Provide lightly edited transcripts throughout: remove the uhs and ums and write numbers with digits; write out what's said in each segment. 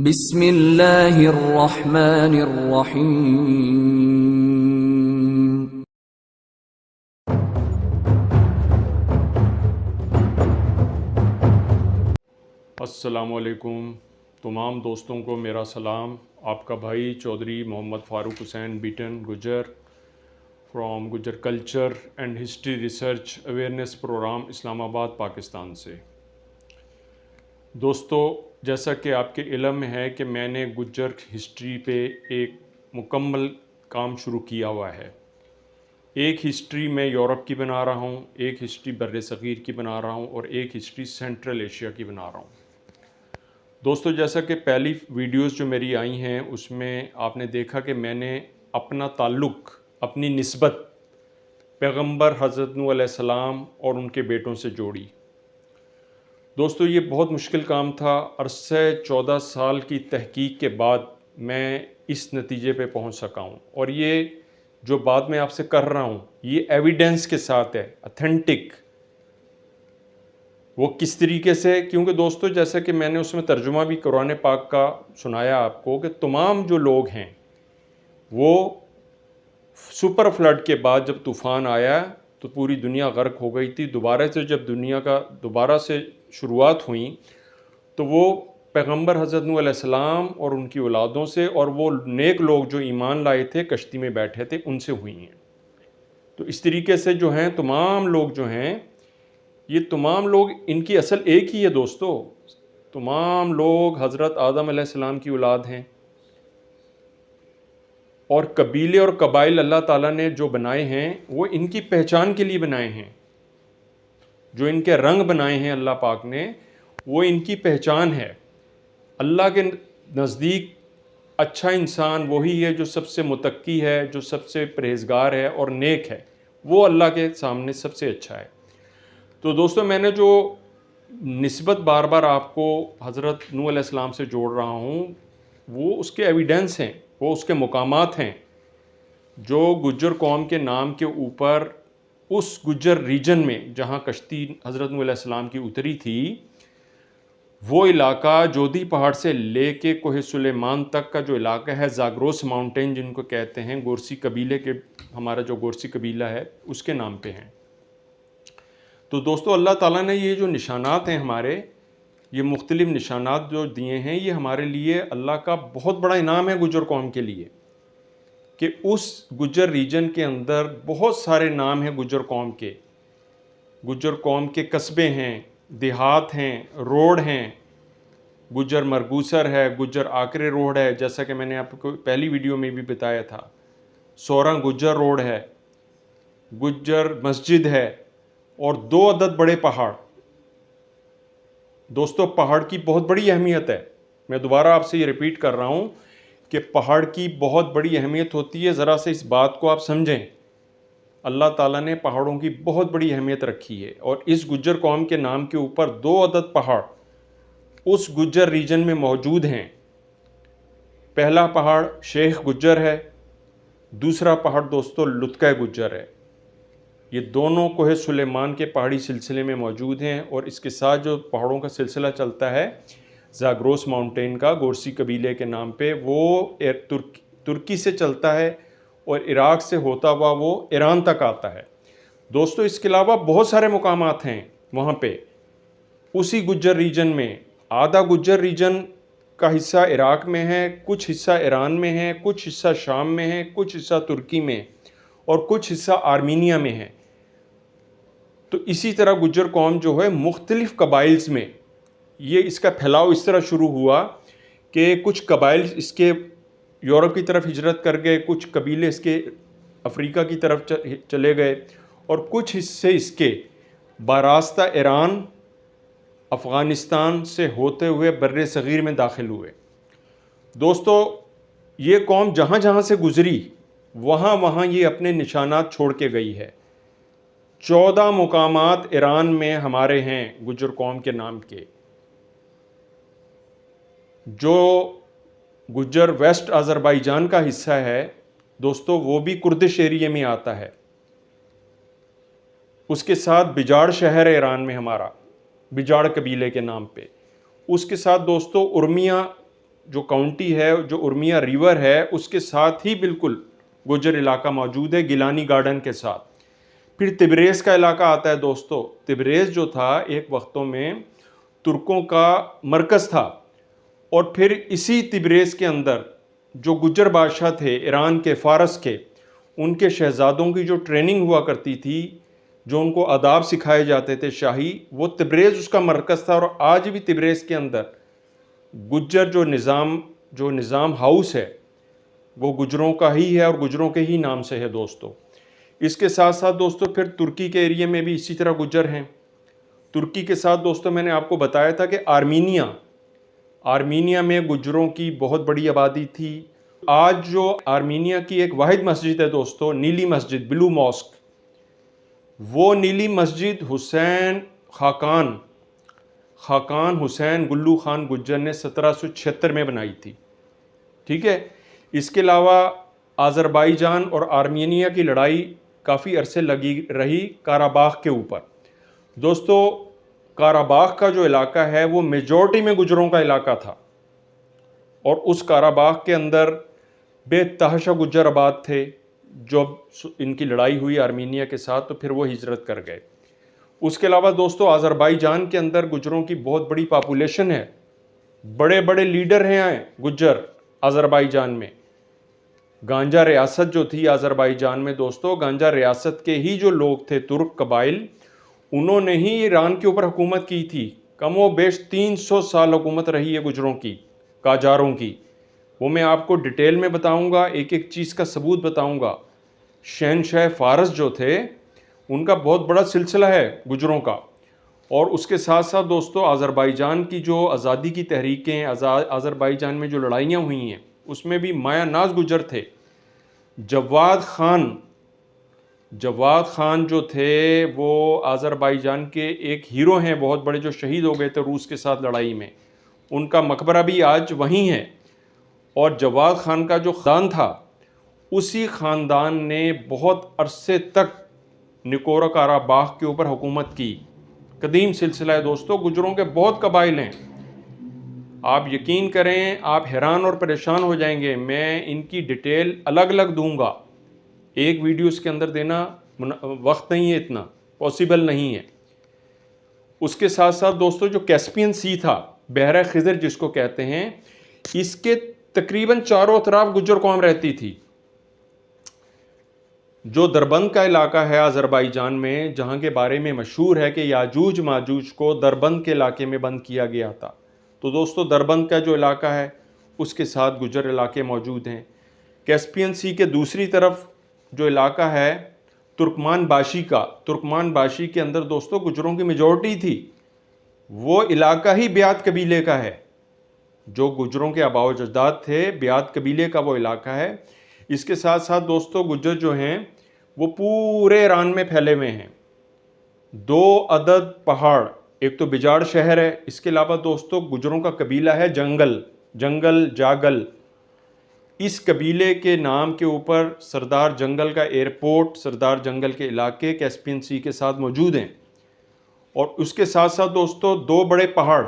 बिस्मिल्लाहिर्रहमानिर्रहीम। अस्सलामुअलैकुम। तमाम दोस्तों को मेरा सलाम। आपका भाई चौधरी मोहम्मद फ़ारूक हुसैन बीटन Gujjar from Gujjar culture and history research awareness program Islamabad Pakistan से। दोस्तों, जैसा कि आपके इल्म में है कि मैंने गुजर हिस्ट्री पे एक मुकम्मल काम शुरू किया हुआ है। एक हिस्ट्री मैं यूरोप की बना रहा हूँ, एक हिस्ट्री बर्रे सग़ीर की बना रहा हूँ और एक हिस्ट्री सेंट्रल एशिया की बना रहा हूँ। दोस्तों, जैसा कि पहली वीडियोस जो मेरी आई हैं उसमें आपने देखा कि मैंने अपना ताल्लुक़, अपनी निस्बत पैगंबर हज़रत नूह अलैहिस्सलाम और उनके बेटों से जोड़ी। दोस्तों, ये बहुत मुश्किल काम था। अरसे 14 साल की तहकीक के बाद मैं इस नतीजे पे पहुंच सका हूं और ये जो बात मैं आपसे कर रहा हूं ये एविडेंस के साथ है, ऑथेंटिक। वो किस तरीके से, क्योंकि दोस्तों जैसा कि मैंने उसमें तर्जुमा भी कुरान पाक का सुनाया आपको कि तमाम जो लोग हैं वो सुपर फ्लड के बाद जब तूफ़ान आया तो पूरी दुनिया गर्क हो गई थी। दोबारा से जब दुनिया का दोबारा से शुरुआत हुई तो वो पैगंबर हज़रत नूह अलैहिस्सलाम और उनकी औलादों से और वो नेक लोग जो ईमान लाए थे कश्ती में बैठे थे उनसे हुई हैं। तो इस तरीके से जो हैं तमाम लोग जो हैं ये तमाम लोग, इनकी असल एक ही है दोस्तों। तमाम लोग हज़रत आदम अलैहिस्सलाम की औलाद हैं और कबीले और कबाइल अल्लाह ताला ने जो बनाए हैं वो इनकी पहचान के लिए बनाए हैं। जो इनके रंग बनाए हैं अल्लाह पाक ने वो इनकी पहचान है। अल्लाह के नज़दीक अच्छा इंसान वही है जो सबसे मुत्तकी है, जो सबसे परहेज़गार है और नेक है। वो अल्लाह के सामने सबसे अच्छा है। तो दोस्तों, मैंने जो निस्बत बार बार आपको हज़रत नूह अलैहिस्सलाम से जोड़ रहा हूँ वो उसके एविडेंस हैं, वो उसके मुकामात हैं जो गुज्जर कौम के नाम के ऊपर उस गुज्जर रीजन में जहाँ कश्ती हज़रत नूह अलैहिस्सलाम की उतरी थी वो इलाका जोधी पहाड़ से लेके कोह सुलेमान तक का जो इलाका है, ज़ाग्रोस माउंटेन जिनको कहते हैं, गोरसी कबीले के, हमारा जो गोरसी कबीला है उसके नाम पे हैं। तो दोस्तों, अल्लाह ताला ने ये जो निशानात हैं हमारे, ये मुख्तलिफ़ निशानात जो दिए हैं ये हमारे लिए अल्लाह का बहुत बड़ा इनाम है गुज्जर कौम के लिए कि उस गुज्जर रीजन के अंदर बहुत सारे नाम हैं गुज्जर कौम के। गुज्जर कौम के कस्बे हैं, देहात हैं, रोड हैं। गुज्जर मरगूसर है, गुज्जर आकरे रोड है, जैसा कि मैंने आपको पहली वीडियो में भी बताया था। सोरंग गुज्जर रोड है, गुज्जर मस्जिद है और 2 अदद बड़े पहाड़। दोस्तों, पहाड़ की बहुत बड़ी अहमियत है। मैं दोबारा आपसे ये रिपीट कर रहा हूँ कि पहाड़ की बहुत बड़ी अहमियत होती है। ज़रा से इस बात को आप समझें। अल्लाह ताला ने पहाड़ों की बहुत बड़ी अहमियत रखी है और इस गुज्जर कौम के नाम के ऊपर 2 अदद पहाड़ उस गुज्जर रीजन में मौजूद हैं। पहला पहाड़ शेख गुज्जर है, दूसरा पहाड़ दोस्तों लुत्का गुज्जर है। ये दोनों कोह सुलेमान के पहाड़ी सिलसिले में मौजूद हैं और इसके साथ जो पहाड़ों का सिलसिला चलता है ज़ाग्रोस माउंटेन का, गोरसी कबीले के नाम पे, वो तुर्की से चलता है और इराक़ से होता हुआ वो ईरान तक आता है। दोस्तों, इसके अलावा बहुत सारे मुकामात हैं वहाँ पे उसी गुज्जर रीजन में। आधा गुज्जर रीजन का हिस्सा इराक़ में है, कुछ हिस्सा ईरान में है, कुछ हिस्सा शाम में है, कुछ हिस्सा तुर्की में और कुछ हिस्सा आर्मीनिया में है। तो इसी तरह गुज्जर कौम जो है मुख्तलिफ़ कबाइल्स में, ये इसका फैलाव इस तरह शुरू हुआ कि कुछ कबाइल इसके यूरोप की तरफ हिजरत कर गए, कुछ कबीले इसके अफ्रीका की तरफ चले गए और कुछ हिस्से इसके बारास्ता ईरान, अफ़गानिस्तान से होते हुए बर्रे सग़ीर में दाखिल हुए। दोस्तों, ये कौम जहाँ जहाँ से गुज़री वहाँ वहाँ ये अपने निशानात छोड़ के गई है। 14 मुकामात ईरान में हमारे हैं गुज्जर कौम के नाम के। जो गुज्जर वेस्ट अज़रबैजान का हिस्सा है दोस्तों वो भी कुर्दिश एरिया में आता है। उसके साथ बिजाड़ शहर है ईरान में हमारा, बिजाड़ कबीले के नाम पे। उसके साथ दोस्तों उर्मिया जो काउंटी है, जो उर्मिया रिवर है, उसके साथ ही बिल्कुल गुज्जर इलाका मौजूद है, गिलानी गार्डन के साथ। फिर तिब्रेज़ का इलाका आता है दोस्तों। तिब्रेज़ जो था एक वक्तों में तुर्कों का मरकज़ था, और फिर इसी तिब्रेज़ के अंदर जो गुज्जर बादशाह थे ईरान के, फ़ारस के, उनके शहज़ादों की जो ट्रेनिंग हुआ करती थी, जो उनको आदाब सिखाए जाते थे शाही, वो तिब्रेज़ उसका मरकज़ था। और आज भी तिब्रेज़ के अंदर गुज्जर जो निज़ाम हाउस है वो गुज्जरों का ही है और गुज्जरों के ही नाम से है दोस्तों। इसके साथ साथ दोस्तों फिर तुर्की के एरिया में भी इसी तरह गुज्जर हैं। तुर्की के साथ दोस्तों मैंने आपको बताया था कि आर्मीनिया में गुज्जरों की बहुत बड़ी आबादी थी। आज जो आर्मीनिया की एक वाहिद मस्जिद है दोस्तों, नीली मस्जिद, ब्लू मॉस्क, वो नीली मस्जिद खाकान हुसैन गुल्लू खान गुज्जर ने 1776 में बनाई थी। ठीक है। इसके अलावा आज़रबाईजान और आर्मीनिया की लड़ाई काफ़ी अरसे लगी रही काराबाख के ऊपर। दोस्तों काराबाख का जो इलाका है वो मेजॉरिटी में गुज्जरों का इलाका था, और उस काराबाख के अंदर बेतहाशा गुज्जर आबाद थे। जब इनकी लड़ाई हुई आर्मीनिया के साथ तो फिर वो हिजरत कर गए। उसके अलावा दोस्तों आज़रबाईजान के अंदर गुज्जरों की बहुत बड़ी पॉपुलेशन है, बड़े बड़े लीडर हैं गुज्जर आज़रबाईजान में। गांजा रियासत जो थी आज़रबाईजान में दोस्तों, गांजा रियासत के ही जो लोग थे तुर्क कबाइल, उन्होंने ही ईरान के ऊपर हुकूमत की थी। कमो बेश 300 साल हुकूमत रही है गुज्जरों की, काजारों की। वो मैं आपको डिटेल में बताऊंगा, एक एक चीज़ का सबूत बताऊंगा। शहनशाह फ़ारस जो थे उनका बहुत बड़ा सिलसिला है गुज्जरों का। और उसके साथ साथ दोस्तों आज़रबाईजान की जो आज़ादी की तहरीकें, आज़रबाईजान में जो लड़ाइयाँ हुई हैं, उसमें भी माया नाज गुज्जर थे। जवाद खान जो थे वो आज़रबाईजान के एक हीरो हैं बहुत बड़े, जो शहीद हो गए थे रूस के साथ लड़ाई में। उनका मकबरा भी आज वहीं है। और जवाद खान का जो ख़ानदान था, उसी ख़ानदान ने बहुत अरसे तक निकोरा काराबाख के ऊपर हुकूमत की। कदीम सिलसिला है दोस्तों, गुज्जरों के बहुत कबाइल हैं। आप यकीन करें, आप हैरान और परेशान हो जाएंगे। मैं इनकी डिटेल अलग अलग दूंगा, एक वीडियो इसके अंदर देना वक्त नहीं है, इतना पॉसिबल नहीं है। उसके साथ साथ दोस्तों जो कैस्पियन सी था, बहरा खिज़र जिसको कहते हैं, इसके तकरीबन चारों तरफ गुज्जर कौम रहती थी। जो दरबंद का इलाका है आज़रबाईजान में, जहाँ के बारे में मशहूर है कि याजूज माजूज को दरबंद के इलाके में बंद किया गया था। तो दोस्तों दरबंद का जो इलाका है उसके साथ गुज्जर इलाके मौजूद हैं। कैस्पियन सी के दूसरी तरफ जो इलाका है तुर्कमान बाशी के अंदर दोस्तों गुज्जरों की मेजॉरिटी थी। वो इलाका ही ब्यात कबीले का है, जो गुज्जरों के आबाओ अजदाद थे, ब्यात कबीले का वो इलाका है। इसके साथ साथ दोस्तों गुज्जर जो हैं वो पूरे ईरान में फैले हुए हैं। 2 अदद पहाड़, एक तो बिजाड़ शहर है, इसके अलावा दोस्तों गुज्जरों का कबीला है जंगल जागल। इस कबीले के नाम के ऊपर सरदार जंगल का एयरपोर्ट, सरदार जंगल के इलाके कैस्पियन सी के साथ मौजूद हैं। और उसके साथ साथ दोस्तों 2 बड़े पहाड़,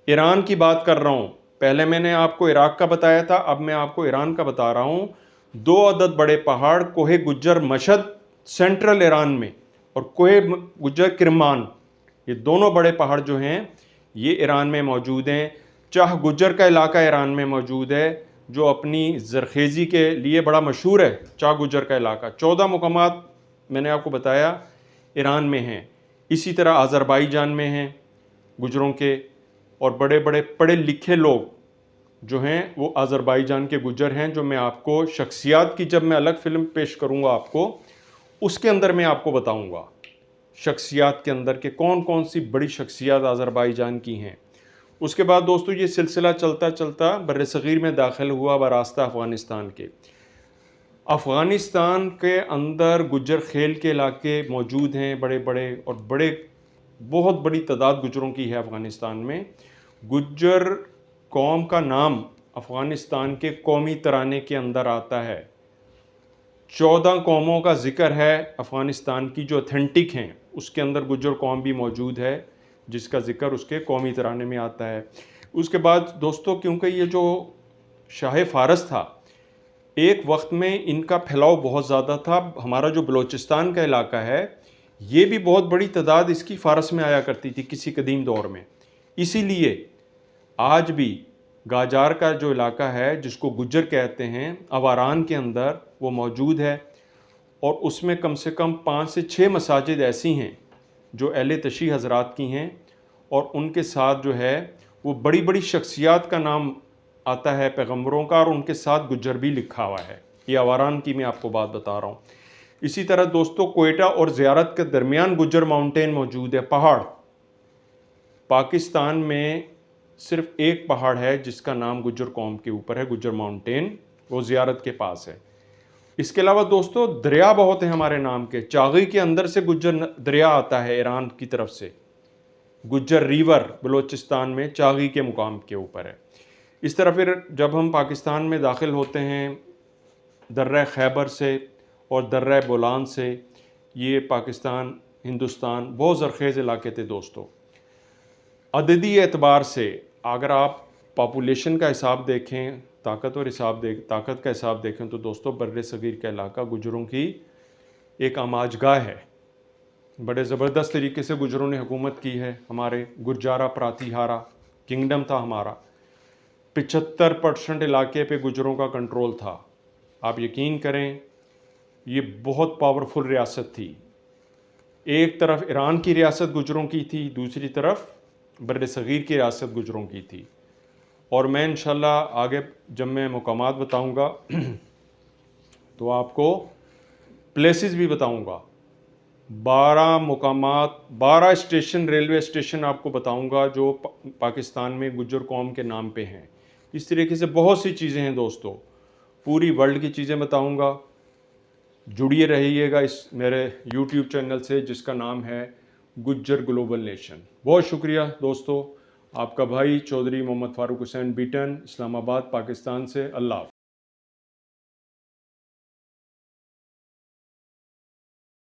ईरान की बात कर रहा हूँ, पहले मैंने आपको इराक का बताया था, अब मैं आपको ईरान का बता रहा हूँ। 2 अदद बड़े पहाड़, कोहे गुज्जर मशद सेंट्रल ईरान में, और कोहे गुज्जर किरमान, ये दोनों बड़े पहाड़ जो हैं ये ईरान में मौजूद हैं। चाह गुज्जर का इलाका ईरान में मौजूद है, जो अपनी ज़रखेज़ी के लिए बड़ा मशहूर है। चाह गुज्जर का इलाका 14 मुकामात मैंने आपको बताया ईरान में हैं। इसी तरह आज़रबाईजान में हैं गुज्जरों के, और बड़े बड़े पढ़े लिखे लोग जो हैं वो आज़रबाईजान के गुज्जर हैं, जो मैं आपको शख्सियात की, जब मैं अलग फ़िल्म पेश करूँगा आपको, उसके अंदर मैं आपको बताऊँगा शख्सियात के अंदर के कौन कौन सी बड़ी शख्सियात आज़रबाईजान की हैं। उसके बाद दोस्तों ये सिलसिला चलता चलता बर्रसग़ीर में दाखिल हुआ बरास्ता अफ़गानिस्तान के। अफ़गानिस्तान के अंदर गुज्जर खेल के इलाके मौजूद हैं बड़े बड़े, और बहुत बड़ी तादाद गुज्जरों की है अफ़गानिस्तान में। गुज्जर कौम का नाम अफ़गानिस्तान के कौमी तराने के अंदर आता है। 14 कौमों का ज़िक्र है अफ़गानिस्तान की जो ऑथेंटिक हैं, उसके अंदर गुज्जर कौम भी मौजूद है, जिसका ज़िक्र उसके कौमी तराने में आता है। उसके बाद दोस्तों, क्योंकि ये जो शाह फ़ारस था, एक वक्त में इनका फैलाव बहुत ज़्यादा था। हमारा जो बलूचिस्तान का इलाका है, ये भी बहुत बड़ी तादाद इसकी फ़ारस में आया करती थी किसी कदीम दौर में। इसीलिए आज भी गाजार का जो इलाका है, जिसको गुज्जर कहते हैं, अवारान के अंदर वो मौजूद है। और उसमें कम से कम 5 से 6 मसाजिद ऐसी हैं जो अहले तशी हज़रात की हैं, और उनके साथ जो है वो बड़ी बड़ी शख्सियात का नाम आता है पैगम्बरों का, और उनके साथ गुज्जर भी लिखा हुआ है। ये अवारान की मैं आपको बात बता रहा हूँ। इसी तरह दोस्तों, कोयटा और ज़ियारत के दरमियान गुज्जर माउंटेन मौजूद है, पहाड़। पाकिस्तान में सिर्फ एक पहाड़ है जिसका नाम गुज्जर कौम के ऊपर है, गुज्जर माउंटेन, वो ज़ियारत के पास है। इसके अलावा दोस्तों, दरिया बहुत है हमारे नाम के। चागी के अंदर से गुज्जर दरिया आता है ईरान की तरफ से। गुज्जर रिवर बलूचिस्तान में चागी के मुकाम के ऊपर है। इस तरह फिर जब हम पाकिस्तान में दाखिल होते हैं दर्रा खैबर से और दर्रा बोलान से, ये पाकिस्तान, हिंदुस्तान बहुत ज़रखेज़ इलाके थे दोस्तों। अददी एतबार से अगर आप पॉपुलेशन का हिसाब देखें, ताकत का हिसाब देखें, तो दोस्तों बर्रे सगीर का इलाका गुजरों की एक आमाजगाह है। बड़े ज़बरदस्त तरीके से गुजरों ने हुकूमत की है। हमारे गुरजारा प्रातिहारा किंगडम था हमारा। 75% इलाके पे गुजरों का कंट्रोल था। आप यकीन करें, ये बहुत पावरफुल रियासत थी। एक तरफ ईरान की रियासत गुजरों की थी, दूसरी तरफ बर्रे सगीर की रियासत गुजरों की थी। और मैं इंशाल्लाह आगे जब मैं मुकामात बताऊंगा तो आपको प्लेसेस भी बताऊंगा। 12 मुकामात, 12 स्टेशन, रेलवे स्टेशन आपको बताऊंगा जो पाकिस्तान में गुज्जर कौम के नाम पे हैं। इस तरीके से बहुत सी चीज़ें हैं दोस्तों, पूरी वर्ल्ड की चीज़ें बताऊंगा। जुड़िए रहिएगा इस मेरे यूट्यूब चैनल से जिसका नाम है गुज्जर ग्लोबल नेशन। बहुत शुक्रिया दोस्तों, आपका भाई चौधरी मोहम्मद फ़ारूक हुसैन बीटन, इस्लामाबाद, पाकिस्तान से। अल्लाह।